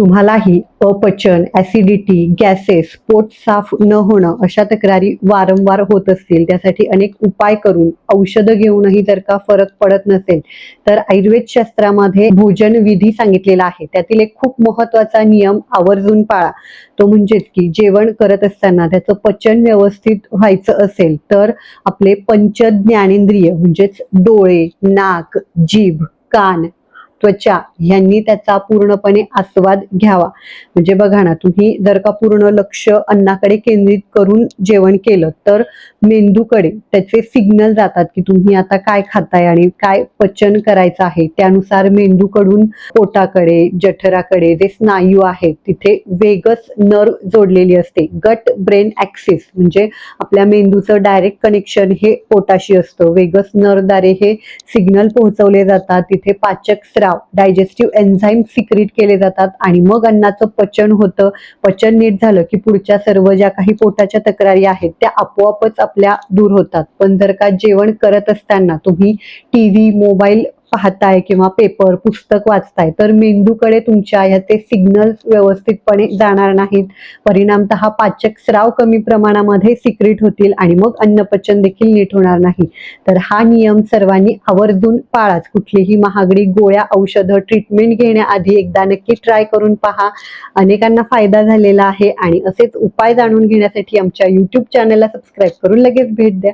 तुम्हालाही अपचन, acidity, gases, पोट साफ न होणं अशा तक्रारी वारंवार होत असतील, त्यासाठी अनेक उपाय करून औषधं घेऊनही जर का फरक पडत नसेल, तर आयुर्वेद शास्त्रामध्ये भोजन विधी सांगितलेला आहे. त्यातील एक खूप महत्त्वाचा नियम आवर्जून पाळा. तो म्हणजेच की जेवण करत असताना त्याचं पचन व्यवस्थित व्हायचं असेल, तर आपले पंच ज्ञानेंद्रिय म्हणजेच डोळे, नाक, जीभ, कान, त्वचा यांनी त्याचा पूर्णपणे आस्वाद घ्यावा. म्हणजे बघा ना, तुम्ही जर का पूर्ण लक्ष अन्नाकडे केंद्रित करून जेवण केलं, तर मेंदूकडे त्याचे सिग्नल जातात की तुम्ही आता काय खाताय आणि काय पचन करायचं आहे. त्यानुसार मेंदूकडून पोटाकडे, जठराकडे जे स्नायू आहेत तिथे वेगस नर्व जोडलेली असते. गट ब्रेन ॲक्सिस म्हणजे आपल्या मेंदूचं डायरेक्ट कनेक्शन हे पोटाशी असतं. वेगस नर्वद्वारे हे सिग्नल पोहोचवले जातात. तिथे पाचक स्राव, डायजेस्टिव्ह एन्झाईम सिक्रीट केले जातात आणि मग अन्नाचं पचन होतं. पचन नीट झालं की पुढच्या सर्व ज्या काही पोटाच्या तक्रारी आहेत त्या आपोआपच आपल्या दूर होतात. पण जर का जेवण करत असताना तुम्ही टीव्ही, मोबाईल पाहताय किंवा पेपर, पुस्तक वाचताय, तर मेंदूकडे तुमच्या ह्याचे सिग्नल्स व्यवस्थितपणे जाणार नाहीत. परिणामतः पाचक स्राव कमी प्रमाणामध्ये सिक्रीट होतील आणि मग अन्नपचन देखील नीट होणार नाही. तर हा नियम सर्वांनी आवर्जून पाळाच. कुठलीही महागडी गोळ्या, औषधं, ट्रीटमेंट घेण्याआधी एकदा नक्की ट्राय करून पहा. अनेकांना फायदा झालेला आहे आणि असेच उपाय जाणून घेण्यासाठी आमच्या YouTube चॅनलला सबस्क्राईब करून लगेच भेट द्या.